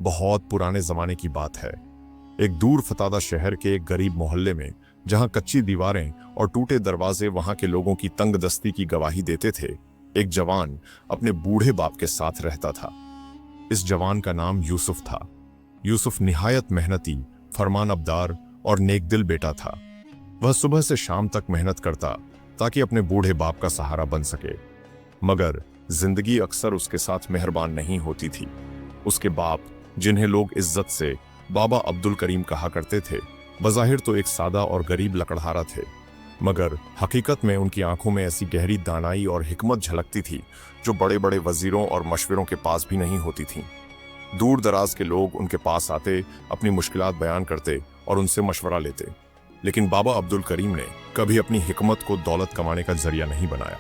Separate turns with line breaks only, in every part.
बहुत पुराने जमाने की बात है। एक दूर फतादा शहर के एक गरीब मोहल्ले में, जहां कच्ची दीवारें और टूटे दरवाजे वहां के लोगों की तंगदस्ती की गवाही देते थे, एक जवान अपने बूढ़े बाप के साथ रहता था। इस जवान का नाम यूसुफ था। यूसुफ निहायत मेहनती, फरमानबरदार और नेकदिल बेटा था। वह सुबह से शाम तक मेहनत करता ताकि अपने बूढ़े बाप का सहारा बन सके। मगर जिंदगी अक्सर उसके साथ मेहरबान नहीं होती थी। उसके बाप, जिन्हें लोग इज्जत से बाबा अब्दुल करीम कहा करते थे, बज़ाहिर तो एक सादा और गरीब लकड़हारा थे, मगर हकीकत में उनकी आंखों में ऐसी गहरी दानाई और हिकमत झलकती थी जो बड़े बड़े वजीरों और मशवरों के पास भी नहीं होती थी। दूर दराज के लोग उनके पास आते, अपनी मुश्किलात बयान करते और उनसे मशवरा लेते, लेकिन बाबा अब्दुल करीम ने कभी अपनी हिकमत को दौलत कमाने का जरिया नहीं बनाया।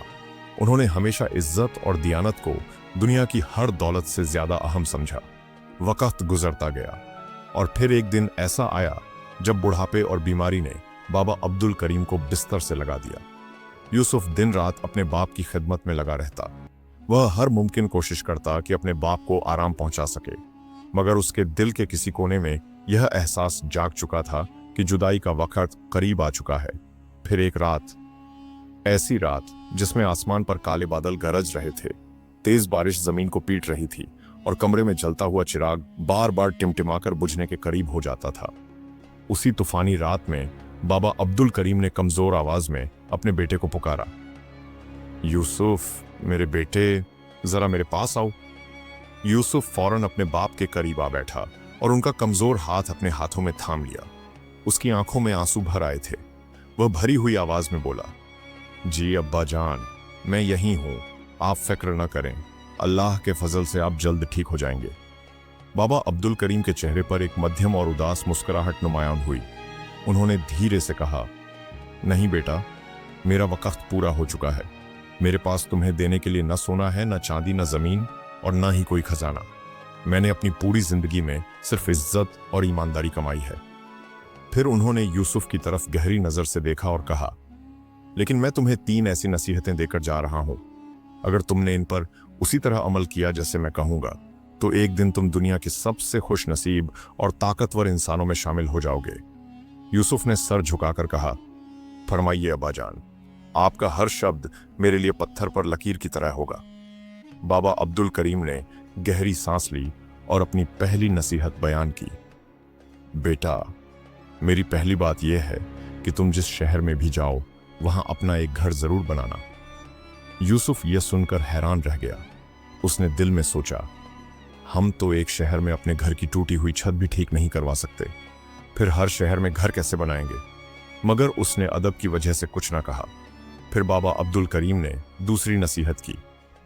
उन्होंने हमेशा इज्जत और दियानत को दुनिया की हर दौलत से ज्यादा अहम समझा। वक्त गुजरता गया और फिर एक दिन ऐसा आया जब बुढ़ापे और बीमारी ने बाबा अब्दुल करीम को बिस्तर से लगा दिया। यूसुफ दिन रात अपने बाप की खिदमत में लगा रहता। वह हर मुमकिन कोशिश करता कि अपने बाप को आराम पहुंचा सके, मगर उसके दिल के किसी कोने में यह एहसास जाग चुका था कि जुदाई का वक्त करीब आ चुका है। फिर एक रात, ऐसी रात जिसमें आसमान पर काले बादल गरज रहे थे, तेज बारिश जमीन को पीट रही थी और कमरे में जलता हुआ चिराग बार बार टिमटिमाकर बुझने के करीब हो जाता था। उसी तूफानी रात में बाबा अब्दुल करीम ने कमजोर आवाज में अपने बेटे को पुकारा, यूसुफ, मेरे बेटे, जरा मेरे पास आओ। यूसुफ फौरन अपने बाप के करीब आ बैठा और उनका कमजोर हाथ अपने हाथों में थाम लिया। उसकी आंखों में आंसू भर आए थे। वह भरी हुई आवाज में बोला, जी अब्बा जान, मैं यहीं हूं, आप फिक्र न करें, अल्लाह के फजल से आप जल्द ठीक हो जाएंगे। बाबा अब्दुल करीम के चेहरे पर एक मध्यम और उदास मुस्कुराहट नुमायां हुई। उन्होंने धीरे से कहा, नहीं बेटा, मेरा वक्त पूरा हो चुका है। मेरे पास तुम्हें देने के लिए न सोना है, न चांदी, न जमीन और न ही कोई खजाना। मैंने अपनी पूरी जिंदगी में सिर्फ इज्जत और ईमानदारी कमाई है। फिर उन्होंने यूसुफ की तरफ गहरी नजर से देखा और कहा, लेकिन मैं तुम्हें 3 ऐसी नसीहतें देकर जा रहा हूं। अगर तुमने इन पर उसी तरह अमल किया जैसे मैं कहूंगा, तो एक दिन तुम दुनिया के सबसे खुश नसीब और ताकतवर इंसानों में शामिल हो जाओगे। यूसुफ ने सर झुकाकर कहा, फरमाइए अब्बा जान, आपका हर शब्द मेरे लिए पत्थर पर लकीर की तरह होगा। बाबा अब्दुल करीम ने गहरी सांस ली और अपनी पहली नसीहत बयान की, बेटा, मेरी पहली बात यह है कि तुम जिस शहर में भी जाओ, वहां अपना एक घर जरूर बनाना। यूसुफ यह सुनकर हैरान रह गया। उसने दिल में सोचा, हम तो एक शहर में अपने घर की टूटी हुई छत भी ठीक नहीं करवा सकते, फिर हर शहर में घर कैसे बनाएंगे। मगर उसने अदब की वजह से कुछ ना कहा। फिर बाबा अब्दुल करीम ने दूसरी नसीहत की,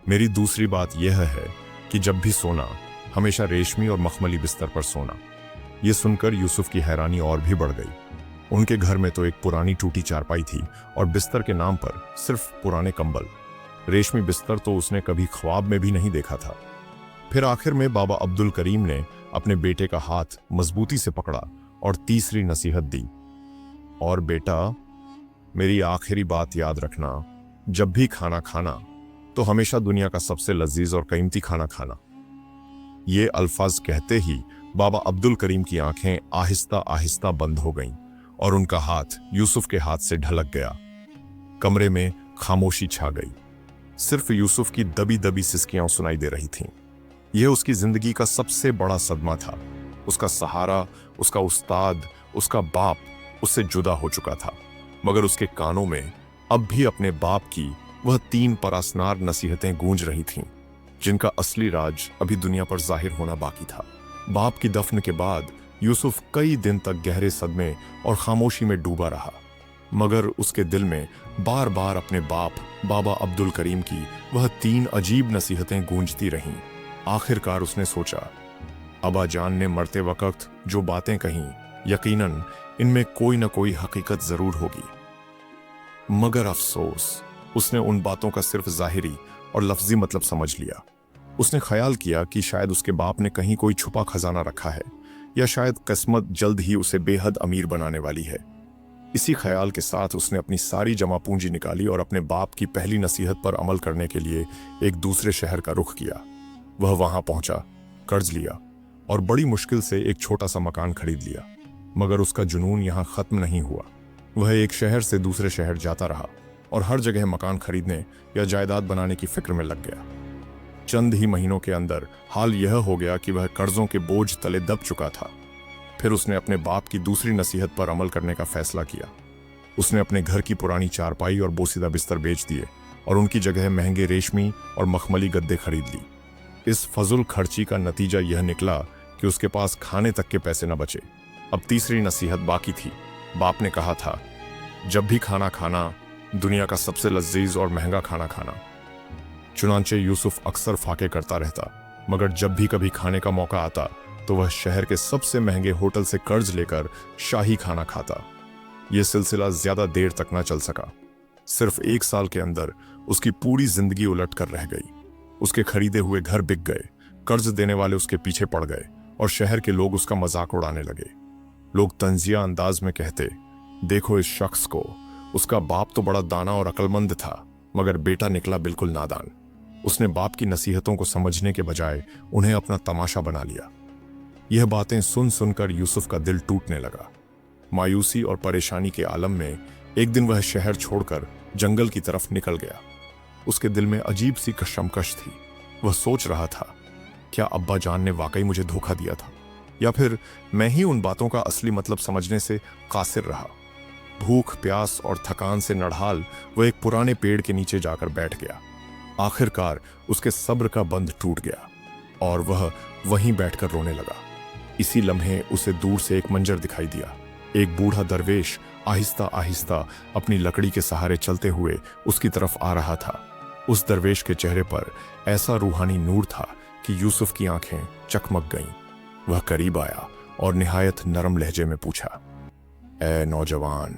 मेरी दूसरी बात यह है कि जब भी सोना, हमेशा रेशमी और मखमली बिस्तर पर सोना। यह सुनकर यूसुफ की हैरानी और भी बढ़ गई। उनके घर में तो एक पुरानी टूटी चारपाई थी और बिस्तर के नाम पर सिर्फ पुराने कंबल। रेशमी बिस्तर तो उसने कभी ख्वाब में भी नहीं देखा था। फिर आखिर में बाबा अब्दुल करीम ने अपने बेटे का हाथ मजबूती से पकड़ा और तीसरी नसीहत दी, और बेटा, मेरी आखिरी बात याद रखना, जब भी खाना खाना तो हमेशा दुनिया का सबसे लजीज और कीमती खाना खाना। ये अल्फाज कहते ही बाबा अब्दुल करीम की आंखें आहिस्ता आहिस्ता बंद हो गईं और उनका हाथ यूसुफ के हाथ से ढलक गया। कमरे में खामोशी छा गई। सिर्फ यूसुफ की दबी दबी सिसकियां सुनाई दे रही थीं। यह उसकी जिंदगी का सबसे बड़ा सदमा था। उसका सहारा, उसका उस्ताद, उसका बाप उससे जुदा हो चुका था, मगर उसके कानों में अब भी अपने बाप की वह 3 परासनार नसीहतें गूंज रही थीं, जिनका असली राज अभी दुनिया पर जाहिर होना बाकी था। बाप की दफन के बाद यूसुफ कई दिन तक गहरे सदमे और खामोशी में डूबा रहा, मगर उसके दिल में बार बार अपने बाप बाबा अब्दुल करीम की वह 3 अजीब नसीहतें गूंजती रहीं। आखिरकार उसने सोचा, अब्बा जान ने मरते वक्त जो बातें कहीं, यकीनन इनमें कोई न कोई हकीकत जरूर होगी। मगर अफसोस, उसने उन बातों का सिर्फ जाहिरी और लफ्जी मतलब समझ लिया। उसने ख्याल किया कि शायद उसके बाप ने कहीं कोई छुपा खजाना रखा है, या शायद किस्मत जल्द ही उसे बेहद अमीर बनाने वाली है। इसी ख्याल के साथ उसने अपनी सारी जमा पूंजी निकाली और अपने बाप की पहली नसीहत पर अमल करने के लिए एक दूसरे शहर का रुख किया। वह वहां पहुंचा, कर्ज लिया और बड़ी मुश्किल से एक छोटा सा मकान खरीद लिया। मगर उसका जुनून यहाँ खत्म नहीं हुआ। वह एक शहर से दूसरे शहर जाता रहा और हर जगह मकान खरीदने या जायदाद बनाने की फिक्र में लग गया। चंद ही महीनों के अंदर हाल यह हो गया कि वह कर्जों के बोझ तले दब चुका था। फिर उसने अपने बाप की दूसरी नसीहत पर अमल करने का फैसला किया। उसने अपने घर की पुरानी चारपाई और बोसीदा बिस्तर बेच दिए और उनकी जगह महंगे रेशमी और मखमली गद्दे खरीद ली। इस फजुल खर्ची का नतीजा यह निकला कि उसके पास खाने तक के पैसे न बचे। अब तीसरी नसीहत बाकी थी। बाप ने कहा था, जब भी खाना खाना, दुनिया का सबसे लजीज और महंगा खाना खाना। चुनांचे यूसुफ अक्सर फाके करता रहता, मगर जब भी कभी खाने का मौका आता तो वह शहर के सबसे महंगे होटल से कर्ज लेकर शाही खाना खाता। यह सिलसिला ज्यादा देर तक न चल सका। सिर्फ 1 साल के अंदर उसकी पूरी जिंदगी उलट कर रह गई। उसके खरीदे हुए घर बिक गए, कर्ज देने वाले उसके पीछे पड़ गए और शहर के लोग उसका मजाक उड़ाने लगे। लोग तंजिया अंदाज में कहते, देखो इस शख्स को, उसका बाप तो बड़ा दाना और अक्लमंद था, मगर बेटा निकला बिल्कुल नादान। उसने बाप की नसीहतों को समझने के बजाय उन्हें अपना तमाशा बना लिया। यह बातें सुन सुनकर यूसुफ का दिल टूटने लगा। मायूसी और परेशानी के आलम में एक दिन वह शहर छोड़कर जंगल की तरफ निकल गया। उसके दिल में अजीब सी कशमकश थी। वह सोच रहा था, क्या अब्बा जान ने वाकई मुझे धोखा दिया था, या फिर मैं ही उन बातों का असली मतलब समझने से कासिर रहा। भूख, प्यास और थकान से नढ़ाल वह एक पुराने पेड़ के नीचे जाकर बैठ गया। आखिरकार उसके सब्र का बंध टूट गया और वह वहीं बैठकर रोने लगा। इसी लम्हे उसे दूर से एक मंजर दिखाई दिया। एक बूढ़ा दरवेश आहिस्ता आहिस्ता अपनी लकड़ी के सहारे चलते हुए उसकी तरफ आ रहा था। उस दरवेश के चेहरे पर ऐसा रूहानी नूर था कि यूसुफ की आंखें चकमक गईं। वह करीब आया और निहायत नरम लहजे में पूछा, ए नौजवान,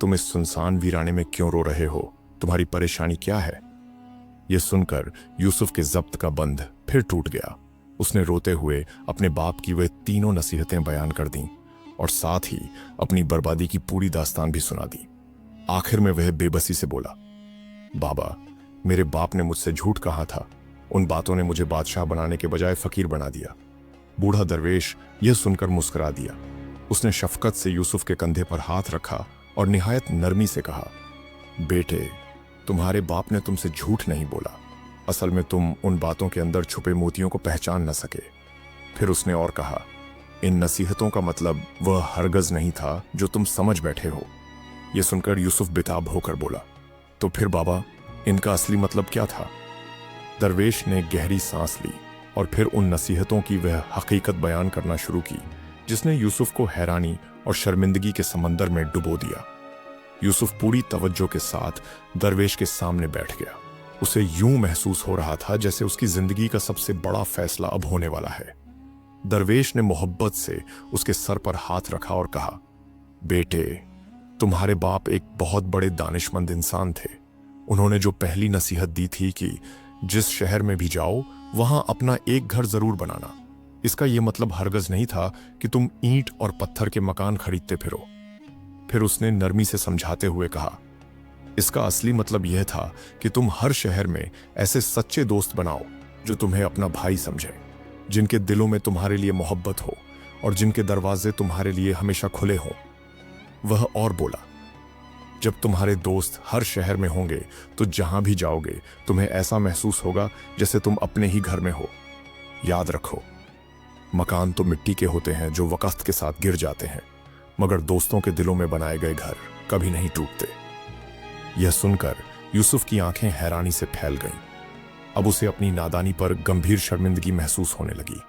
तुम इस सुनसान वीराने में क्यों रो रहे हो? तुम्हारी परेशानी क्या है? यह सुनकर यूसुफ के जब्त का बंध फिर टूट गया। उसने रोते हुए अपने बाप की वह तीनों नसीहतें बयान कर दीं और साथ ही अपनी बर्बादी की पूरी दास्तान भी सुना दी। आखिर में वह बेबसी से बोला, बाबा, मेरे बाप ने मुझसे झूठ कहा था। उन बातों ने मुझे बादशाह बनाने के बजाय फकीर बना दिया। बूढ़ा दरवेश यह सुनकर मुस्कुरा दिया। उसने शफकत से यूसुफ के कंधे पर हाथ रखा और निहायत नरमी से कहा, बेटे, तुम्हारे बाप ने तुमसे झूठ नहीं बोला। असल में तुम उन बातों के अंदर छुपे मोतियों को पहचान न सके। फिर उसने और कहा, इन नसीहतों का मतलब वह हरगज नहीं था जो तुम समझ बैठे हो। यह सुनकर यूसुफ बेताब होकर बोला, तो फिर बाबा, इनका असली मतलब क्या था? दरवेश ने गहरी सांस ली और फिर उन नसीहतों की वह हकीकत बयान करना शुरू की जिसने यूसुफ को हैरानी और शर्मिंदगी के समंदर में डुबो दिया। यूसुफ पूरी तवज्जो के साथ दरवेश के सामने बैठ गया। उसे यूं महसूस हो रहा था जैसे उसकी जिंदगी का सबसे बड़ा फैसला अब होने वाला है। दरवेश ने मोहब्बत से उसके सर पर हाथ रखा और कहा, बेटे, तुम्हारे बाप एक बहुत बड़े दानिशमंद इंसान थे। उन्होंने जो पहली नसीहत दी थी कि जिस शहर में भी जाओ वहां अपना एक घर जरूर बनाना, इसका यह मतलब हरगज नहीं था कि तुम ईंट और पत्थर के मकान खरीदते फिरो। फिर उसने नरमी से समझाते हुए कहा, इसका असली मतलब यह था कि तुम हर शहर में ऐसे सच्चे दोस्त बनाओ जो तुम्हें अपना भाई समझे, जिनके दिलों में तुम्हारे लिए मोहब्बत हो और जिनके दरवाजे तुम्हारे लिए हमेशा खुले हों। वह और बोला, जब तुम्हारे दोस्त हर शहर में होंगे तो जहां भी जाओगे तुम्हें ऐसा महसूस होगा जैसे तुम अपने ही घर में हो। याद रखो, मकान तो मिट्टी के होते हैं जो वक्त के साथ गिर जाते हैं, मगर दोस्तों के दिलों में बनाए गए घर कभी नहीं टूटते। यह सुनकर यूसुफ की आंखें हैरानी से फैल गईं। अब उसे अपनी नादानी पर गंभीर शर्मिंदगी महसूस होने लगी।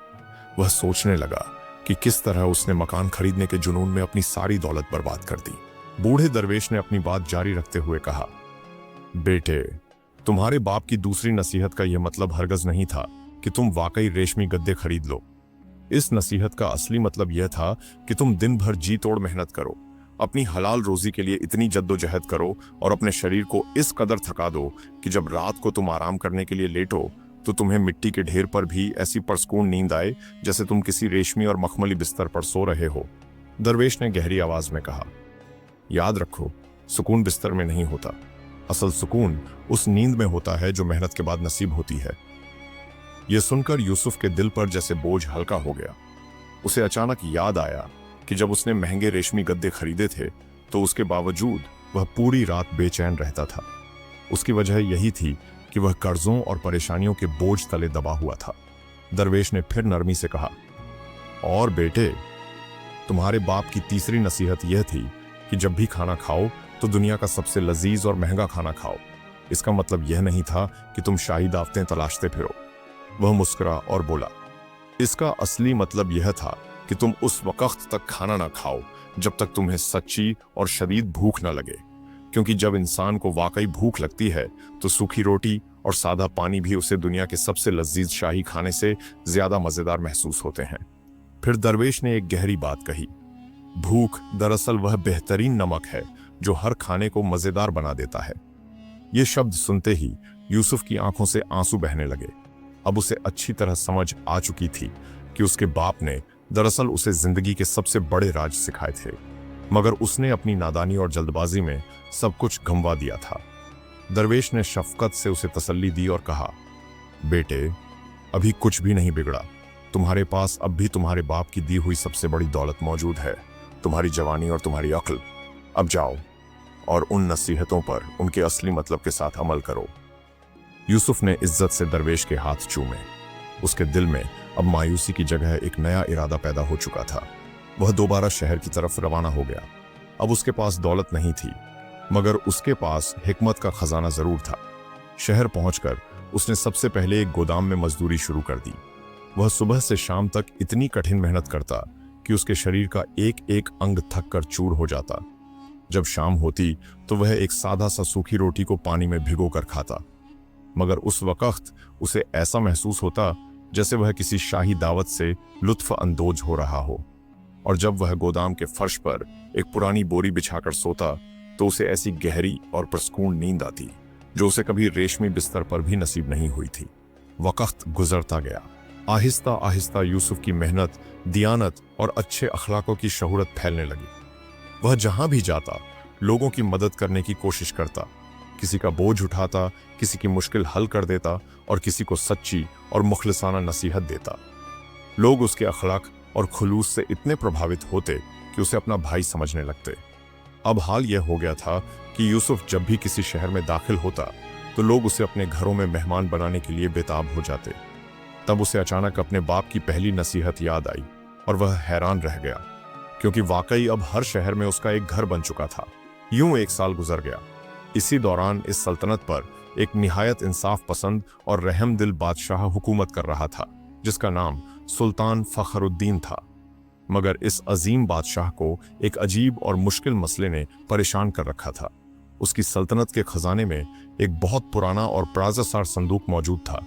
वह सोचने लगा कि किस तरह उसने मकान खरीदने के जुनून में अपनी सारी दौलत बर्बाद कर दी। बूढ़े दरवेश ने अपनी बात जारी रखते हुए कहा, बेटे, तुम्हारे बाप की दूसरी नसीहत का यह मतलब हरगज नहीं था कि तुम वाकई रेशमी गद्दे खरीद लो। इस नसीहत का असली मतलब यह था कि तुम दिन भर जी तोड़ मेहनत करो, अपनी हलाल रोजी के लिए इतनी जद्दोजहद करो और अपने शरीर को इस कदर थका दो कि जब रात को तुम आराम करने के लिए लेटो तो तुम्हें मिट्टी के ढेर पर भी ऐसी परसकून नींद आए जैसे तुम किसी रेशमी और मखमली बिस्तर पर सो रहे हो। दरवेश ने गहरी आवाज में कहा, याद रखो, सुकून बिस्तर में नहीं होता, असल सुकून उस नींद में होता है जो मेहनत के बाद नसीब होती है। यह सुनकर यूसुफ के दिल पर जैसे बोझ हल्का हो गया। उसे अचानक याद आया कि जब उसने महंगे रेशमी गद्दे खरीदे थे तो उसके बावजूद वह पूरी रात बेचैन रहता था। उसकी वजह यही थी कि वह कर्जों और परेशानियों के बोझ तले दबा हुआ था। दरवेश ने फिर नरमी से कहा, और बेटे, तुम्हारे बाप की तीसरी नसीहत यह थी कि जब भी खाना खाओ तो दुनिया का सबसे लजीज और महंगा खाना खाओ। इसका मतलब यह नहीं था कि तुम शाही दावतें तलाशते फिरो। वह मुस्कुरा और बोला, इसका असली मतलब यह था कि तुम उस वक्त तक खाना ना खाओ जब तक तुम्हें सच्ची और शदीद भूख न लगे, क्योंकि जब इंसान को वाकई भूख लगती है तो सूखी रोटी और सादा पानी भी उसे दुनिया के सबसे लजीज शाही खाने से ज्यादा मजेदार महसूस होते हैं। फिर दरवेश ने एक गहरी बात कही, भूख दरअसल वह बेहतरीन नमक है जो हर खाने को मजेदार बना देता है। ये शब्द सुनते ही यूसुफ की आंखों से आंसू बहने लगे। अब उसे अच्छी तरह समझ आ चुकी थी कि उसके बाप ने दरअसल उसे जिंदगी के सबसे बड़े राज सिखाए थे, मगर उसने अपनी नादानी और जल्दबाजी में सब कुछ गंवा दिया था। दरवेश ने शफकत से उसे तसल्ली दी और कहा, बेटे, अभी कुछ भी नहीं बिगड़ा। तुम्हारे पास अब भी तुम्हारे बाप की दी हुई सबसे बड़ी दौलत मौजूद है, तुम्हारी जवानी और तुम्हारी अक्ल। अब जाओ और उन नसीहतों पर उनके असली मतलब के साथ अमल करो। यूसुफ ने इज्जत से दरवेश के हाथ चूमे। उसके दिल में अब मायूसी की जगह एक नया इरादा पैदा हो चुका था। वह दोबारा शहर की तरफ रवाना हो गया। अब उसके पास दौलत नहीं थी, मगर उसके पास हिकमत का खजाना जरूर था। शहर पहुंचकर उसने सबसे पहले एक गोदाम में मजदूरी शुरू कर दी। वह सुबह से शाम तक इतनी कठिन मेहनत करता कि उसके शरीर का एक एक अंग थक कर चूर हो जाता। जब शाम होती तो वह एक सादा सा सूखी रोटी को पानी में भिगो कर खाता, मगर उस वक्त उसे ऐसा महसूस होता जैसे वह किसी शाही दावत से लुत्फ अंदोज हो रहा हो। और जब वह गोदाम के फर्श पर एक पुरानी बोरी बिछाकर सोता तो उसे ऐसी गहरी और प्रसकून नींद आती जो उसे कभी रेशमी बिस्तर पर भी नसीब नहीं हुई थी। वक्त गुजरता गया। आहिस्ता आहिस्ता यूसुफ की मेहनत, दियानत और अच्छे अखलाकों की शोहरत फैलने लगी। वह जहां भी जाता लोगों की मदद करने की कोशिश करता, किसी का बोझ उठाता, किसी की मुश्किल हल कर देता और किसी को सच्ची और मुखलिसाना नसीहत देता। लोग उसके अखलाक और खुलूस से इतने प्रभावित होते कि उसे अपना भाई समझने लगते। अब हाल यह हो गया था कि यूसुफ जब भी किसी शहर में दाखिल होता तो लोग उसे अपने घरों में मेहमान बनाने के लिए बेताब हो जाते। तब उसे अचानक अपने बाप की पहली नसीहत याद आई और वह हैरान रह गया, क्योंकि वाकई अब हर शहर में उसका एक घर बन चुका था। यूं एक साल गुजर गया। इसी दौरान इस सल्तनत पर एक निहायत इंसाफ पसंद और रहमदिल बादशाह हुकूमत कर रहा था, जिसका नाम सुल्तान फखरुद्दीन था। मगर इस अजीम बादशाह को एक अजीब और मुश्किल मसले ने परेशान कर रखा था। उसकी सल्तनत के खजाने में एक बहुत पुराना और प्राज़सार संदूक मौजूद था।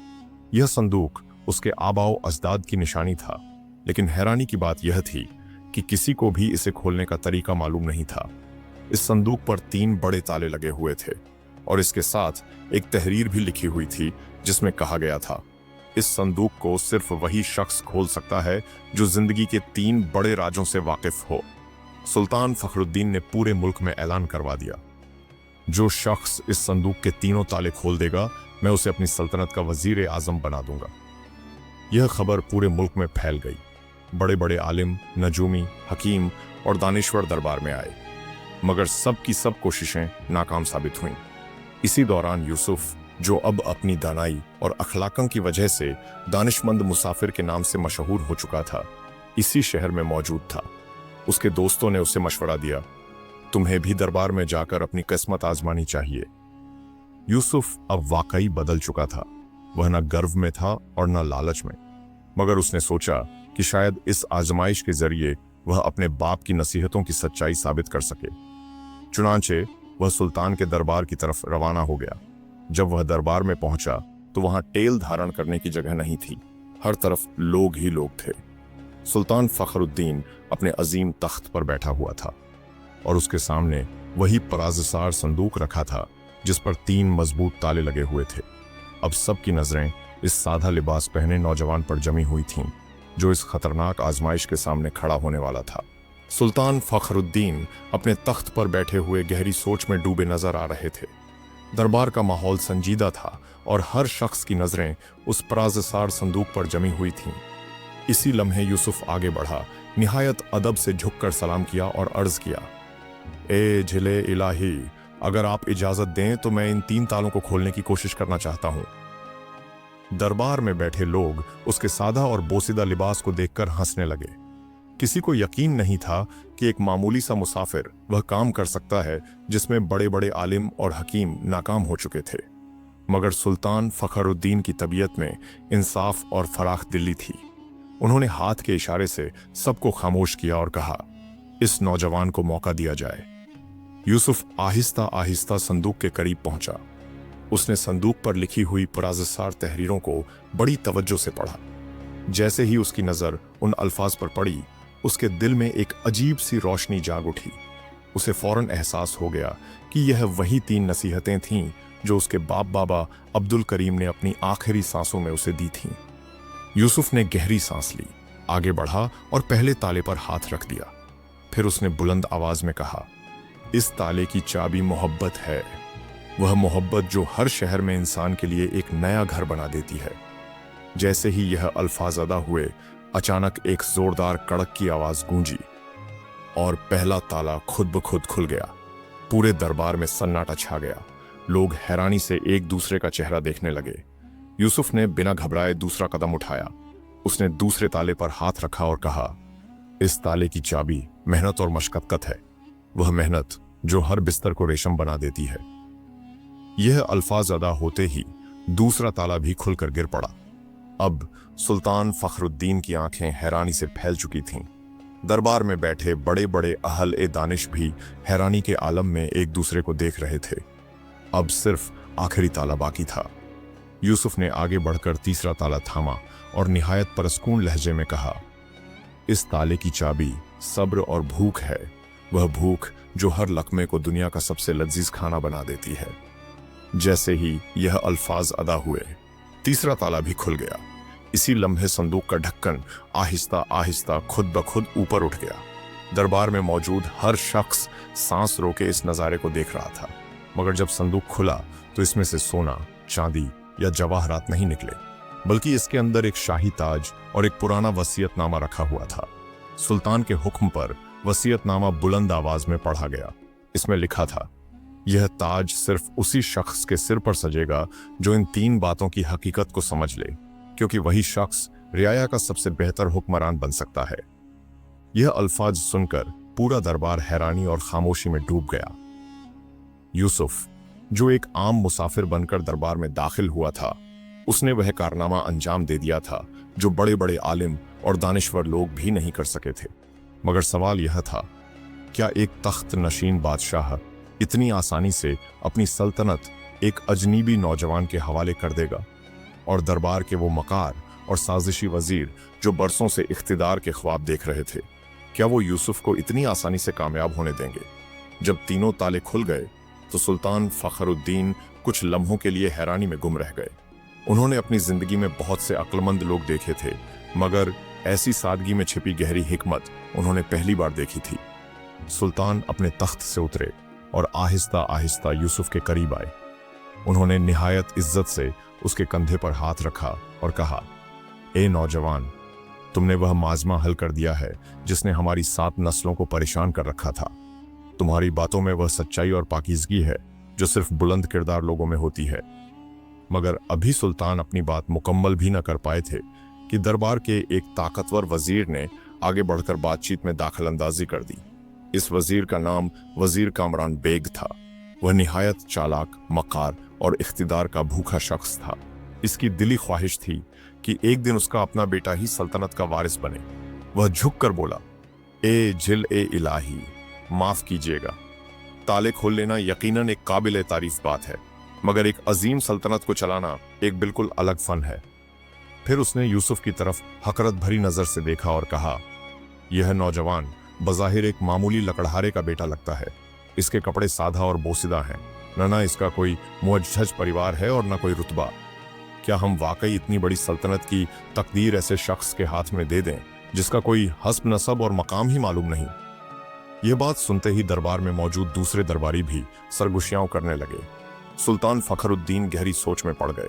यह संदूक उसके आबाओ अजदाद की निशानी था, लेकिन हैरानी की बात यह थी कि किसी को भी इसे खोलने का तरीका मालूम नहीं था। इस संदूक पर 3 बड़े ताले लगे हुए थे और इसके साथ एक तहरीर भी लिखी हुई थी जिसमें कहा गया था, इस संदूक को सिर्फ वही शख्स खोल सकता है जो जिंदगी के 3 बड़े राजों से वाकिफ हो। सुल्तान फखरुद्दीन ने पूरे मुल्क में ऐलान करवा दिया, जो शख्स इस संदूक के तीनों ताले खोल देगा, मैं उसे अपनी सल्तनत का वजीर आजम बना दूंगा। यह खबर पूरे मुल्क में फैल गई। बड़े बड़े आलिम, नजूमी, हकीम और दानिश्वर दरबार में आए, मगर सब की सब कोशिशें नाकाम साबित हुईं। इसी दौरान यूसुफ, जो अब अपनी दानाई और अखलाकों की वजह से दानिशमंद मुसाफिर के नाम से मशहूर हो चुका था, इसी शहर में मौजूद था। उसके दोस्तों ने उसे मशवरा दिया, तुम्हें भी दरबार में जाकर अपनी किस्मत आजमानी चाहिए। यूसुफ अब वाकई बदल चुका था। वह न गर्व में था और न लालच में, मगर उसने सोचा कि शायद इस आजमाइश के जरिए वह अपने बाप की नसीहतों की सच्चाई साबित कर सके। चुनांचे वह सुल्तान के दरबार की तरफ रवाना हो गया। जब वह दरबार में पहुंचा तो वहां टेल धारण करने की जगह नहीं थी। हर तरफ लोग ही लोग थे। सुल्तान फखरुद्दीन अपने अजीम तख्त पर बैठा हुआ था और उसके सामने वही पराज़सार संदूक रखा था जिस पर 3 मजबूत ताले लगे हुए थे। अब सबकी नजरें इस सादा लिबास पहने नौजवान पर जमी हुई थीं, जो इस खतरनाक आजमाइश के सामने खड़ा होने वाला था। सुल्तान फखरुद्दीन अपने तख्त पर बैठे हुए गहरी सोच में डूबे नजर आ रहे थे। दरबार का माहौल संजीदा था और हर शख्स की नजरें उस पराज़सार संदूक पर जमी हुई थीं। इसी लम्हे यूसुफ आगे बढ़ा, निहायत अदब से झुककर सलाम किया और अर्ज किया, ए झिले इलाही, अगर आप इजाजत दें तो मैं इन 3 तालों को खोलने की कोशिश करना चाहता हूं। दरबार में बैठे लोग उसके सादा और बोसीदा लिबास को देखकर हंसने लगे। किसी को यकीन नहीं था कि एक मामूली सा मुसाफिर वह काम कर सकता है जिसमें बड़े बड़े आलिम और हकीम नाकाम हो चुके थे। मगर सुल्तान फखरुद्दीन की तबीयत में इंसाफ और फराख दिली थी। उन्होंने हाथ के इशारे से सबको खामोश किया और कहा, इस नौजवान को मौका दिया जाए। यूसुफ आहिस्ता आहिस्ता संदूक के करीब पहुंचा। उसने संदूक पर लिखी हुई पुराज़सार तहरीरों को बड़ी तवज्जो से पढ़ा। जैसे ही उसकी नजर उन अल्फाज पर पड़ी, उसके दिल में एक अजीब सी रोशनी जाग उठी। उसे फौरन एहसास हो गया कि यह वही 3 नसीहतें थीं जो उसके बाप बाबा अब्दुल करीम ने अपनी आखिरी सांसों में उसे दी थीं। यूसुफ ने गहरी सांस ली, आगे बढ़ा और पहले ताले पर हाथ रख दिया। फिर उसने बुलंद आवाज में कहा, इस ताले की चाबी मोहब्बत है, वह मोहब्बत जो हर शहर में इंसान के लिए एक नया घर बना देती है। जैसे ही यह अल्फाज अदा हुए, अचानक एक जोरदार कड़क की आवाज गूंजी और पहला ताला खुद ब खुद खुल गया। पूरे दरबार में सन्नाटा छा गया। लोग हैरानी से एक दूसरे का चेहरा देखने लगे। यूसुफ ने बिना घबराए दूसरा कदम उठाया। उसने दूसरे ताले पर हाथ रखा और कहा, इस ताले की चाबी मेहनत और मशक्कत है, वह मेहनत जो हर बिस्तर को रेशम बना देती है। यह अल्फाज अदा होते ही दूसरा ताला भी खुलकर गिर पड़ा। अब सुल्तान फखरुद्दीन की आंखें हैरानी से फैल चुकी थीं। दरबार में बैठे बड़े बड़े अहल ए दानिश भी हैरानी के आलम में एक दूसरे को देख रहे थे। अब सिर्फ आखिरी ताला बाकी था। यूसुफ ने आगे बढ़कर तीसरा ताला थामा और निहायत परस्कून लहजे में कहा, इस ताले की चाबी सब्र और भूख है, वह भूख जो हर लक़्मे को दुनिया का सबसे लजीज खाना बना देती है। जैसे ही यह अल्फाज अदा हुए, तीसरा ताला भी खुल गया। इसी लम्हे संदूक का ढक्कन आहिस्ता आहिस्ता खुद ब खुद ऊपर उठ गया। दरबार में मौजूद हर शख्स सांस रोके इस नज़ारे को देख रहा था। मगर जब संदूक खुला तो इसमें से सोना, चांदी या जवाहरात नहीं निकले, बल्कि इसके अंदर एक शाही ताज और एक पुराना वसीयतनामा रखा हुआ था। सुल्तान के हुक्म पर वसीयतनामा बुलंद आवाज में पढ़ा गया। इसमें लिखा था, यह ताज सिर्फ उसी शख्स के सिर पर सजेगा जो इन 3 बातों की हकीकत को समझ ले, क्योंकि वही शख्स रियाया का सबसे बेहतर हुक्मरान बन सकता है। यह अल्फाज सुनकर पूरा दरबार हैरानी और खामोशी में डूब गया। यूसुफ, जो एक आम मुसाफिर बनकर दरबार में दाखिल हुआ था, उसने वह कारनामा अंजाम दे दिया था जो बड़े बड़े आलिम और दानिश्वर लोग भी नहीं कर सके थे। मगर सवाल यह था, क्या एक तख्त नशीन बादशाह इतनी आसानी से अपनी सल्तनत एक अजनबी नौजवान के हवाले कर देगा? और दरबार के वो मकार और साजिशी वजीर जो बरसों से इख्तिदार के ख्वाब देख रहे थे, क्या वो यूसुफ को इतनी आसानी से कामयाब होने देंगे? जब तीनों ताले खुल गए तो सुल्तान फखरुद्दीन कुछ लम्हों के लिए हैरानी में गुम रह गए। उन्होंने अपनी जिंदगी में बहुत से अक्लमंद लोग देखे थे, मगर ऐसी सादगी में छिपी गहरी हिकमत उन्होंने पहली बार देखी थी। सुल्तान अपने तख्त से उतरे और आहिस्ता आहिस्ता यूसुफ के करीब आए। उन्होंने निहायत इज्जत से उसके कंधे पर हाथ रखा और कहा, ए नौजवान, तुमने वह माजमा हल कर दिया है जिसने हमारी 7 नस्लों को परेशान कर रखा था। तुम्हारी बातों में वह सच्चाई और पाकीज़गी है जो सिर्फ बुलंद किरदार लोगों में होती है। मगर अभी सुल्तान अपनी बात मुकम्मल भी न कर पाए थे कि दरबार के एक ताकतवर वजीर ने आगे बढ़कर बातचीत में दाखिल अंदाजी कर दी। इस वजीर का नाम वजीर कामरान बेग था। वह निहायत चालाक, मकार और इख्तिदार का भूखा शख्स था। इसकी दिली ख्वाहिश थी कि एक दिन उसका अपना बेटा ही सल्तनत का वारिस बने। वह झुक कर बोला, ए जिल ए इलाही, माफ कीजिएगा, ताले खोल लेना यकीनन एक काबिल तारीफ बात है, मगर एक अजीम सल्तनत को चलाना एक बिल्कुल अलग फन है। फिर उसने यूसुफ की तरफ हकरत भरी नजर से देखा और कहा, यह नौजवान बज़ाहिर एक मामूली लकड़हारे का बेटा लगता है। इसके कपड़े सादा और बोसीदा हैं, न इसका कोई मुअज्जज परिवार है और न कोई रुतबा। क्या हम वाकई इतनी बड़ी सल्तनत की तकदीर ऐसे शख्स के हाथ में दे दें जिसका कोई हस्ब नसब और मकाम ही मालूम नहीं? यह बात सुनते ही दरबार में मौजूद दूसरे दरबारी भी सरगुशियां करने लगे। सुल्तान फखरुद्दीन गहरी सोच में पड़ गए।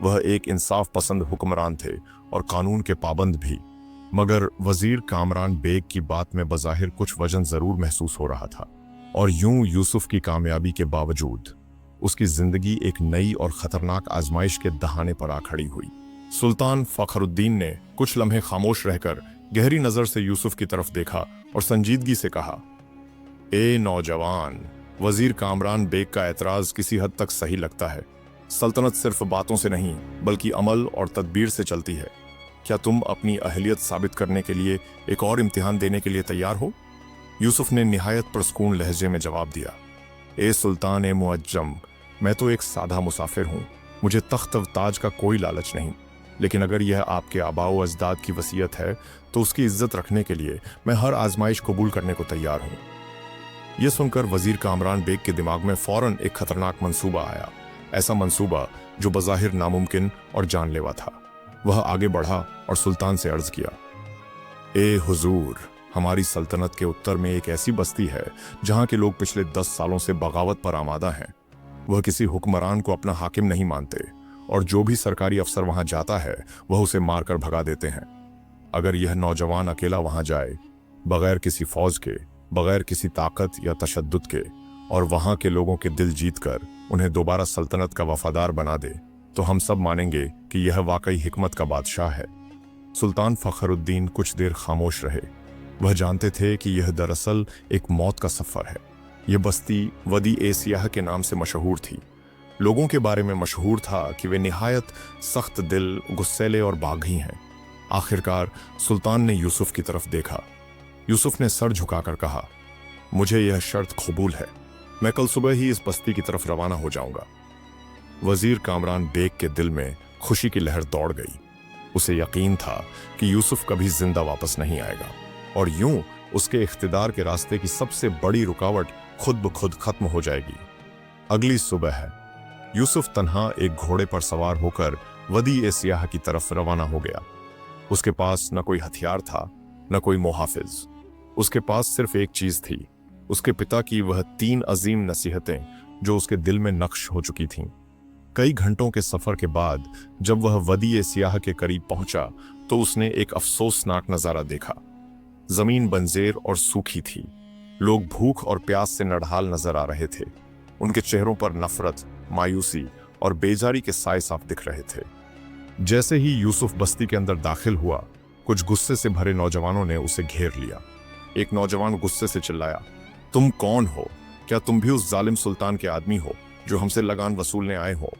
वह एक इंसाफ पसंद हुक्मरान थे और कानून के पाबंद भी। मगर वजीर कामरान बेग की बात में बज़ाहिर कुछ वजन जरूर महसूस हो रहा था, और यूं यूसुफ की कामयाबी के बावजूद उसकी जिंदगी एक नई और खतरनाक आजमाइश के दहाने पर आ खड़ी हुई। सुल्तान फखरुद्दीन ने कुछ लम्हे खामोश रहकर गहरी नजर से यूसुफ की तरफ देखा और संजीदगी से कहा, ए नौजवान, वजीर कामरान बेग का एतराज किसी हद तक सही लगता है। सल्तनत सिर्फ बातों से नहीं बल्कि अमल और तदबीर से चलती है। क्या तुम अपनी अहलियत साबित करने के लिए एक और इम्तिहान देने के लिए तैयार हो? यूसुफ ने निहायत पुरस्कून लहजे में जवाब दिया, ए सुल्तान ए मुअज्जम, मैं तो एक सादा मुसाफिर हूँ। मुझे तख्त व ताज का कोई लालच नहीं, लेकिन अगर यह आपके आबाओ अजदाद की वसीयत है तो उसकी इज्जत रखने के लिए मैं हर आजमाइश कबूल करने को तैयार हूँ। यह सुनकर वजीर कामरान बेग के दिमाग में फौरन एक खतरनाक मंसूबा आया, ऐसा मंसूबा जो बज़ाहिर नामुमकिन और जानलेवा था। वह आगे बढ़ा और सुल्तान से अर्ज किया, ए हुजूर, हमारी सल्तनत के उत्तर में एक ऐसी बस्ती है जहां के लोग पिछले 10 सालों से बगावत पर आमादा हैं। वह किसी हुक्मरान को अपना हाकिम नहीं मानते और जो भी सरकारी अफसर वहां जाता है वह उसे मारकर भगा देते हैं। अगर यह नौजवान अकेला वहां जाए, बगैर किसी फौज के, बगैर किसी ताकत या तशद्दुद के, और वहां के लोगों के दिल जीतकर उन्हें दोबारा सल्तनत का वफादार बना दे, तो हम सब मानेंगे कि यह वाकई हिकमत का बादशाह है। सुल्तान फखरुद्दीन कुछ देर खामोश रहे। वह जानते थे कि यह दरअसल एक मौत का सफर है। यह बस्ती वदी ए सियाह के नाम से मशहूर थी। लोगों के बारे में मशहूर था कि वे निहायत सख्त दिल, गुस्सैले और बागी हैं। आखिरकार सुल्तान ने यूसुफ की तरफ देखा। यूसुफ ने सर झुकाकर कहा, मुझे यह शर्त कबूल है। मैं कल सुबह ही इस बस्ती की तरफ रवाना हो जाऊंगा। वजीर कामरान बेग के दिल में खुशी की लहर दौड़ गई। उसे यकीन था कि यूसुफ कभी जिंदा वापस नहीं आएगा और यूं उसके इख्तिदार के रास्ते की सबसे बड़ी रुकावट खुद ब खुद खत्म हो जाएगी। अगली सुबह है। यूसुफ तन्हा एक घोड़े पर सवार होकर वदी ए सियाह की तरफ रवाना हो गया। उसके पास न कोई हथियार था, न कोई मुहाफिज। उसके पास सिर्फ एक चीज थी, उसके पिता की वह 3 अजीम नसीहतें जो उसके दिल में नक्श हो चुकी थीं। कई घंटों के सफर के बाद जब वह वदी ए सियाह के करीब पहुंचा तो उसने एक अफसोसनाक नजारा देखा। जमीन बंजेर और सूखी थी। लोग भूख और प्यास से नढाल नजर आ रहे थे। उनके चेहरों पर नफरत, मायूसी और बेजारी के साए साफ दिख रहे थे। जैसे ही यूसुफ बस्ती के अंदर दाखिल हुआ, कुछ गुस्से से भरे नौजवानों ने उसे घेर लिया। एक नौजवान गुस्से से चिल्लाया, तुम कौन हो? क्या तुम भी उस जालिम सुल्तान के आदमी हो जो हमसे लगान वसूलने आए हो?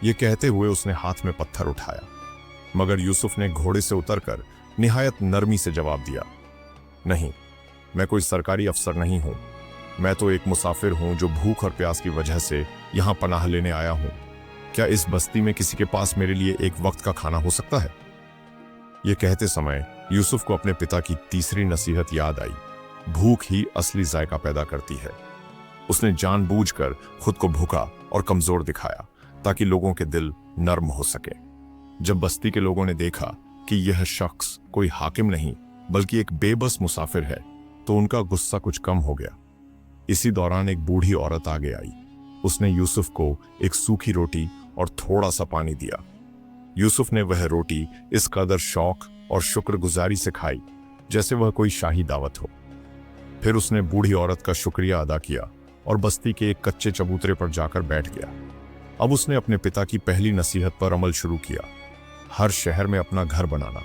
ये कहते हुए उसने हाथ में पत्थर उठाया, मगर यूसुफ ने घोड़े से उतरकर निहायत नरमी से जवाब दिया, नहीं, मैं कोई सरकारी अफसर नहीं हूं। मैं तो एक मुसाफिर हूं जो भूख और प्यास की वजह से यहां पनाह लेने आया हूं। क्या इस बस्ती में किसी के पास मेरे लिए एक वक्त का खाना हो सकता है? यह कहते समय यूसुफ को अपने पिता की तीसरी नसीहत याद आई, भूख ही असली जायका पैदा करती है। उसने जानबूझकर खुद को भूखा और कमजोर दिखाया ताकि लोगों के दिल नर्म हो सके। जब बस्ती के लोगों ने देखा कि यह शख्स कोई हाकिम नहीं बल्कि एक बेबस मुसाफिर है तो उनका गुस्सा कुछ कम हो गया। इसी दौरान एक बूढ़ी औरत आगे आई। उसने यूसुफ को एक सूखी रोटी और थोड़ा सा पानी दिया। यूसुफ ने वह रोटी इस कदर शौक और शुक्रगुजारी से खाई जैसे वह कोई शाही दावत हो। फिर उसने बूढ़ी औरत का शुक्रिया अदा किया और बस्ती के एक कच्चे चबूतरे पर जाकर बैठ गया। अब उसने अपने पिता की पहली नसीहत पर अमल शुरू किया, हर शहर में अपना घर बनाना।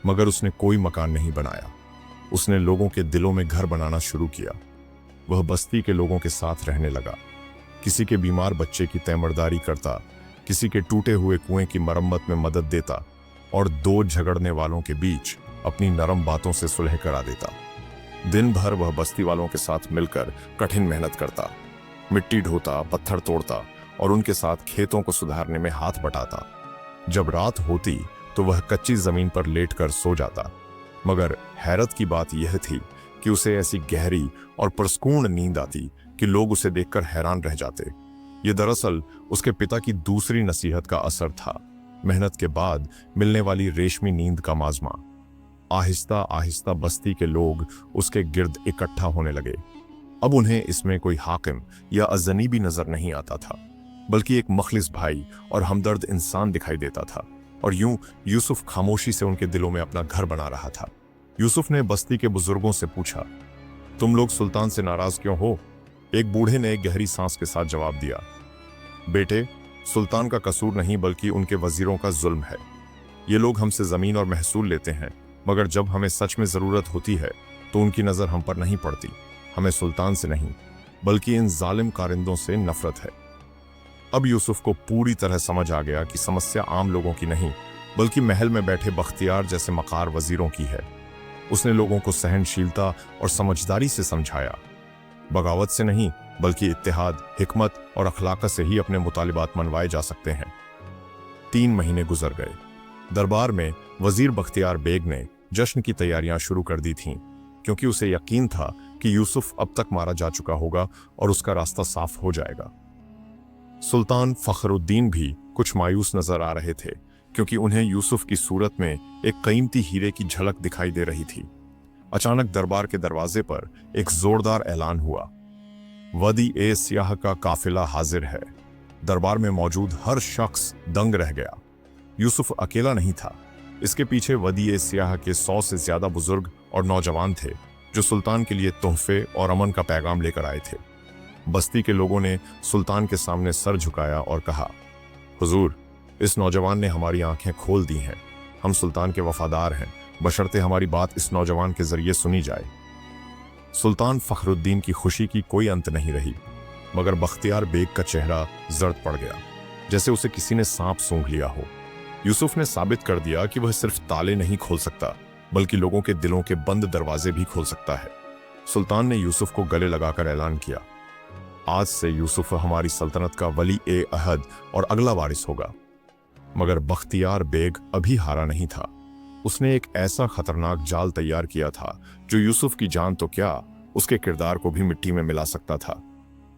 मगर उसने कोई मकान नहीं बनाया। उसने लोगों के दिलों में घर बनाना शुरू किया। वह बस्ती के लोगों के साथ रहने लगा। किसी के बीमार बच्चे की तैमरदारी करता, किसी के टूटे हुए कुएं की मरम्मत में मदद देता और 2 झगड़ने वालों के बीच अपनी नरम बातों से सुलह करा देता। दिन भर वह बस्ती वालों के साथ मिलकर कठिन मेहनत करता, मिट्टी ढोता, पत्थर तोड़ता और उनके साथ खेतों को सुधारने में हाथ बटाता। जब रात होती तो वह कच्ची जमीन पर लेटकर सो जाता। मगर हैरत की बात यह थी कि उसे ऐसी गहरी और पुरस्कूर्ण नींद आती कि लोग उसे देखकर हैरान रह जाते। ये दरअसल उसके पिता की दूसरी नसीहत का असर था, मेहनत के बाद मिलने वाली रेशमी नींद का माजमा। आहिस्ता आहिस्ता बस्ती के लोग उसके गिर्द इकट्ठा होने लगे। अब उन्हें इसमें कोई हाकिम या अजनबी नजर नहीं आता था, बल्कि एक मखलिस भाई और हमदर्द इंसान दिखाई देता था। और यूं यूसुफ खामोशी से उनके दिलों में अपना घर बना रहा था। यूसुफ ने बस्ती के बुजुर्गों से पूछा, तुम लोग सुल्तान से नाराज क्यों हो? एक बूढ़े ने एक गहरी सांस के साथ जवाब दिया, बेटे, सुल्तान का कसूर नहीं बल्कि उनके वजीरों का जुल्म है। ये लोग हमसे जमीन और महसूल लेते हैं, मगर जब हमें सच में जरूरत होती है तो उनकी नजर हम पर नहीं पड़ती। हमें सुल्तान से नहीं बल्कि इन जालिम कारिंदों से नफरत है। अब यूसुफ को पूरी तरह समझ आ गया कि समस्या आम लोगों की नहीं बल्कि महल में बैठे बख्तियार जैसे मकार वजीरों की है। उसने लोगों को सहनशीलता और समझदारी से समझाया, बगावत से नहीं बल्कि इत्तेहाद, हिकमत और अखलाकत से ही अपने मुतालिबात मनवाए जा सकते हैं। 3 महीने गुजर गए। दरबार में वजीर बख्तियार बेग ने जश्न की तैयारियां शुरू कर दी थीं, क्योंकि उसे यकीन था कि यूसुफ अब तक मारा जा चुका होगा और उसका रास्ता साफ हो जाएगा। सुल्तान फखरुद्दीन भी कुछ मायूस नजर आ रहे थे, क्योंकि उन्हें यूसुफ की सूरत में एक कीमती हीरे की झलक दिखाई दे रही थी। अचानक दरबार के दरवाजे पर एक जोरदार ऐलान हुआ, वदी ए सियाह का काफिला हाजिर है। दरबार में मौजूद हर शख्स दंग रह गया। यूसुफ अकेला नहीं था, इसके पीछे वदी ए सियाह के 100 से ज्यादा बुजुर्ग और नौजवान थे, जो सुल्तान के लिए तोहफे और अमन का पैगाम लेकर आए थे। बस्ती के लोगों ने सुल्तान के सामने सर झुकाया और कहा, हुजूर, इस नौजवान ने हमारी आंखें खोल दी हैं। हम सुल्तान के वफादार हैं, बशर्ते हमारी बात इस नौजवान के जरिए सुनी जाए। सुल्तान फखरुद्दीन की खुशी की कोई अंत नहीं रही, मगर बख्तियार बेग का चेहरा जर्द पड़ गया, जैसे उसे किसी ने सांप सूंघ लिया हो। यूसुफ ने साबित कर दिया कि वह सिर्फ ताले नहीं खोल सकता बल्कि लोगों के दिलों के बंद दरवाजे भी खोल सकता है। सुल्तान ने यूसुफ को गले लगाकर ऐलान किया, आज से यूसुफ हमारी सल्तनत का वली ए अहद और अगला वारिस होगा। मगर बख्तियार बेग अभी हारा नहीं था। उसने एक ऐसा खतरनाक जाल तैयार किया था जो यूसुफ की जान तो क्या, उसके किरदार को भी मिट्टी में मिला सकता था।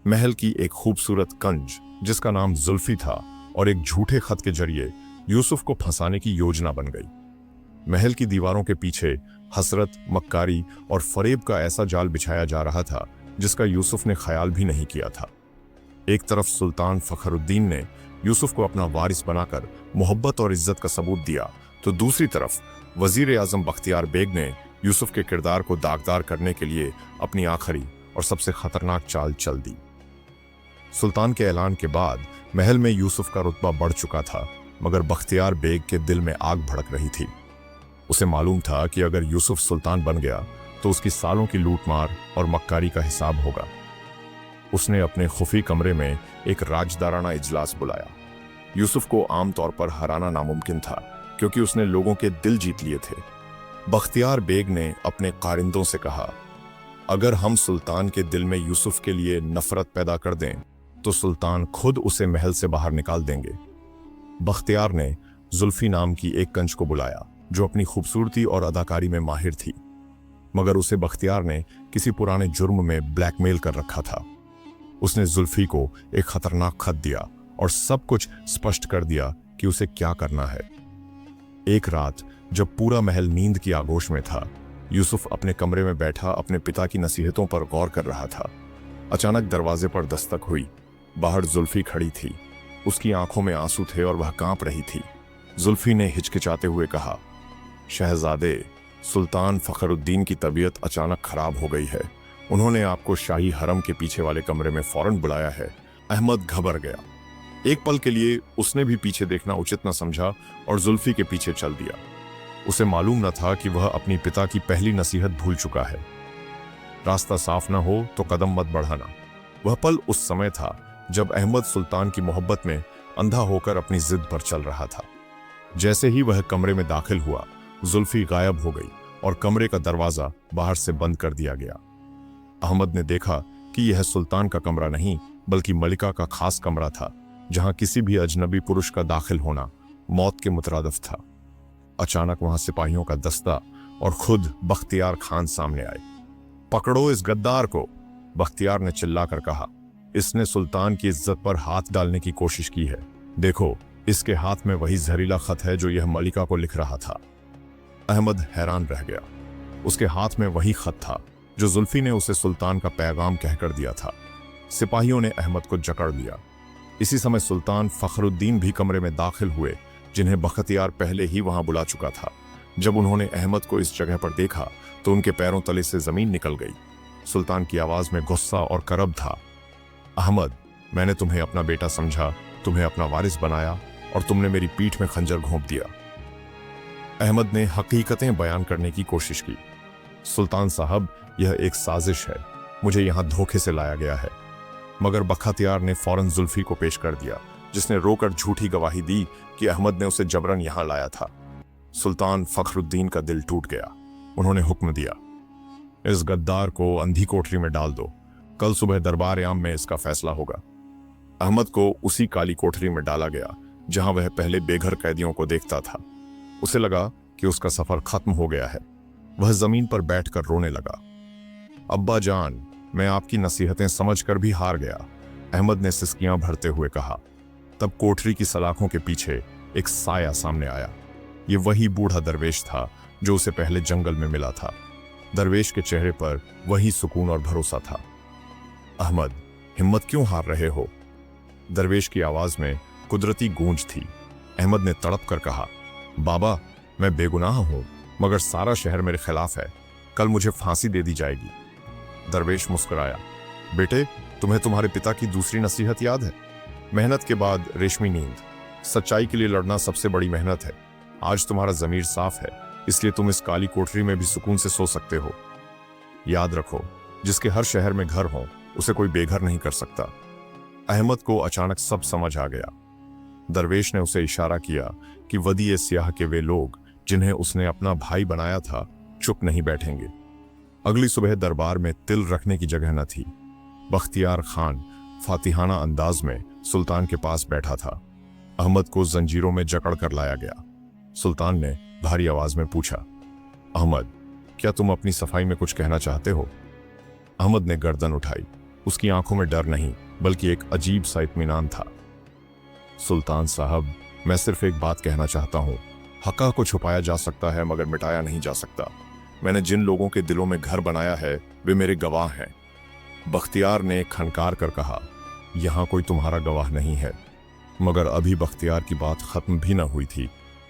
महल की एक खूबसूरत कंज जिसका नाम जुल्फी था और एक झूठे खत के जरिए यूसुफ को फंसाने की योजना बन गई। महल की दीवारों के पीछे हसरत, मक्कारी और फरेब का ऐसा जाल बिछाया जा रहा था जिसका यूसुफ ने ख्याल भी नहीं किया था। एक तरफ सुल्तान फखरुद्दीन ने यूसुफ को अपना वारिस बनाकर मोहब्बत और इज्जत का सबूत दिया, तो दूसरी तरफ वजीर आजम बख्तियार बेग ने यूसुफ के किरदार को दागदार करने के लिए अपनी आखिरी और सबसे खतरनाक चाल चल दी। सुल्तान के ऐलान के बाद महल में यूसुफ का रुतबा बढ़ चुका था, मगर बख्तियार बेग के दिल में आग भड़क रही थी। उसे मालूम था कि अगर यूसुफ सुल्तान बन गया तो उसकी सालों की लूटमार और मक्कारी का हिसाब होगा। उसने अपने खुफी कमरे में एक राजदाराना इजलास बुलाया। यूसुफ को आमतौर पर हराना नामुमकिन था, क्योंकि उसने लोगों के दिल जीत लिए थे। बख्तियार बेग ने अपने कारिंदों से कहा, अगर हम सुल्तान के दिल में यूसुफ के लिए नफरत पैदा कर दें तो सुल्तान खुद उसे महल से बाहर निकाल देंगे। बख्तियार ने जुल्फी नाम की एक कंज को बुलाया जो अपनी खूबसूरती और अदाकारी में माहिर थी, मगर उसे बख्तियार ने किसी पुराने जुर्म में ब्लैकमेल कर रखा था। उसने जुल्फी को एक खतरनाक खत दिया और सब कुछ स्पष्ट कर दिया कि उसे क्या करना है। एक रात जब पूरा महल नींद की आगोश में था, यूसुफ अपने कमरे में बैठा अपने पिता की नसीहतों पर गौर कर रहा था। अचानक दरवाजे पर दस्तक हुई। बाहर जुल्फी खड़ी थी। उसकी आंखों में आंसू थे और वह कांप रही थी। जुल्फी ने हिचकिचाते हुए कहा, शहजादे, सुल्तान फखरुद्दीन की तबीयत अचानक खराब हो गई है। उन्होंने आपको शाही हरम के पीछे वाले कमरे में फौरन बुलाया है। अहमद घबरा गया। एक पल के लिए उसने भी पीछे देखना उचित न समझा और जुल्फी के पीछे चल दिया। उसे मालूम न था कि वह अपनी पिता की पहली नसीहत भूल चुका है, रास्ता साफ न हो तो कदम मत बढ़ाना। वह पल उस समय था जब अहमद सुल्तान की मोहब्बत में अंधा होकर अपनी जिद पर चल रहा था। जैसे ही वह कमरे में दाखिल हुआ, जुल्फी गायब हो गई और कमरे का दरवाजा बाहर से बंद कर दिया गया। अहमद ने देखा कि यह सुल्तान का कमरा नहीं बल्कि मलिका का खास कमरा था, जहां किसी भी अजनबी पुरुष का दाखिल होना मौत के मुतरादिफ था। अचानक वहां सिपाहियों का दस्ता और खुद बख्तियार खान सामने आए। पकड़ो इस गद्दार को, बख्तियार ने चिल्लाकर कहा। इसने सुल्तान की इज्जत पर हाथ डालने की कोशिश की है। देखो, इसके हाथ में वही जहरीला खत है जो यह मलिका को लिख रहा था। अहमद हैरान रह गया। उसके हाथ में वही खत था जो जुल्फी ने उसे सुल्तान का पैगाम कहकर दिया था। सिपाहियों ने अहमद को जकड़ लिया। इसी समय सुल्तान फखरुद्दीन भी कमरे में दाखिल हुए, जिन्हें बख्तियार पहले ही वहां बुला चुका था। जब उन्होंने अहमद को इस जगह पर देखा तो उनके पैरों तले से जमीन निकल गई। सुल्तान की आवाज में गुस्सा और करब था। अहमद, मैंने तुम्हें अपना बेटा समझा, तुम्हें अपना वारिस बनाया और तुमने मेरी पीठ में खंजर घोंप दिया। अहमद ने हकीकतें बयान करने की कोशिश की। सुल्तान साहब, यह एक साजिश है, मुझे यहां धोखे से लाया गया है। मगर बख्तियार ने फौरन जुल्फी को पेश कर दिया, जिसने रोकर झूठी गवाही दी कि अहमद ने उसे जबरन यहां लाया था। सुल्तान फखरुद्दीन का दिल टूट गया। उन्होंने हुक्म दिया, इस गद्दार को अंधी कोठरी में डाल दो, कल सुबह दरबार आम में इसका फैसला होगा। अहमद को उसी काली कोठरी में डाला गया जहां वह पहले बेघर कैदियों को देखता था। उसे लगा कि उसका सफर खत्म हो गया है। वह जमीन पर बैठकर रोने लगा। अब्बा जान, मैं आपकी नसीहतें समझकर भी हार गया, अहमद ने सिसकियां भरते हुए कहा। तब कोठरी की सलाखों के पीछे एक साया सामने आया। ये वही बूढ़ा दरवेश था जो उसे पहले जंगल में मिला था। दरवेश के चेहरे पर वही सुकून और भरोसा था। अहमद, हिम्मत क्यों हार रहे हो? दरवेश की आवाज में कुदरती गूंज थी। अहमद ने तड़प कर कहा, बाबा, मैं बेगुनाह हूं, मगर सारा शहर मेरे खिलाफ है। कल मुझे फांसी दे दी जाएगी। दरवेश मुस्कुराया, बेटे, तुम्हें तुम्हारे पिता की दूसरी नसीहत याद है? मेहनत के बाद रेशमी नींद। सच्चाई के लिए लड़ना सबसे बड़ी मेहनत है। आज तुम्हारा जमीर साफ है, इसलिए तुम इस काली कोठरी में भी सुकून से सो सकते हो। याद रखो, जिसके हर शहर में घर हो उसे कोई बेघर नहीं कर सकता। अहमद को अचानक सब समझ आ गया। दरवेश ने उसे इशारा किया कि वदी सियाह के वे लोग जिन्हें उसने अपना भाई बनाया था चुप नहीं बैठेंगे। अगली सुबह दरबार में तिल रखने की जगह न थी। बख्तियार खान फातिहाना अंदाज में सुल्तान के पास बैठा था। अहमद को जंजीरों में जकड़ कर लाया गया। सुल्तान ने भारी आवाज में पूछा, अहमद, क्या तुम अपनी सफाई में कुछ कहना चाहते हो? अहमद ने गर्दन उठाई। उसकी आंखों में डर नहीं बल्कि एक अजीब सा इत्मीनान था। सुल्तान साहब, मैं सिर्फ एक बात कहना चाहता हूं। हक़ को छुपाया जा सकता है मगर मिटाया नहीं जा सकता। मैंने जिन लोगों के दिलों में घर बनाया है वे मेरे गवाह हैं। बख्तियार ने खनकार कर कहा, यहां कोई तुम्हारा गवाह नहीं है। मगर अभी बख्तियार की बात खत्म भी न हुई थी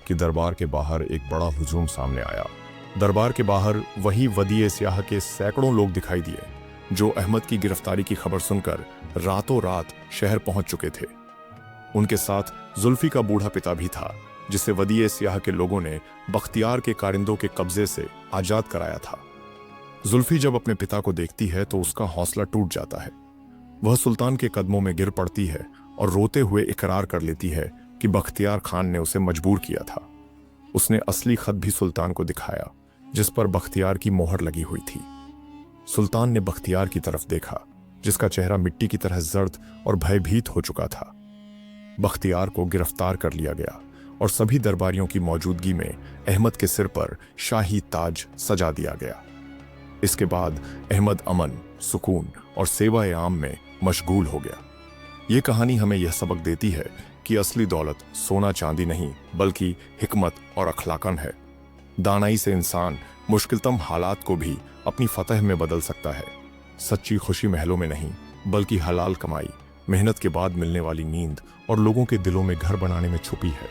कि दरबार के बाहर एक बड़ा हुजूम सामने आया। दरबार के बाहर वही वदी सियाह के सैकड़ों लोग दिखाई दिए जो अहमद की गिरफ्तारी की खबर सुनकर रातों रात शहर पहुंच चुके थे। उनके साथ जुल्फी का बूढ़ा पिता भी था, जिसे वदी सियाह के लोगों ने बख्तियार के कारिंदों के कब्जे से आजाद कराया था। जुल्फी जब अपने पिता को देखती है तो उसका हौसला टूट जाता है। वह सुल्तान के कदमों में गिर पड़ती है और रोते हुए इकरार कर लेती है कि बख्तियार खान ने उसे मजबूर किया था। उसने असली खत भी सुल्तान को दिखाया जिस पर बख्तियार की मोहर लगी हुई थी। सुल्तान ने बख्तियार की तरफ देखा, जिसका चेहरा मिट्टी की तरह जर्द और भयभीत हो चुका था। बख्तियार को गिरफ्तार कर लिया गया और सभी दरबारियों की मौजूदगी में अहमद के सिर पर शाही ताज सजा दिया गया। इसके बाद अहमद अमन, सुकून और सेवा आम में मशगूल हो गया। ये कहानी हमें यह सबक देती है कि असली दौलत सोना चांदी नहीं बल्कि हिकमत और अखलाकन है। दानाई से इंसान मुश्किलतम हालात को भी अपनी फतह में बदल सकता है। सच्ची खुशी महलों में नहीं बल्कि हलाल कमाई, मेहनत के बाद मिलने वाली नींद और लोगों के दिलों में घर बनाने में छुपी है।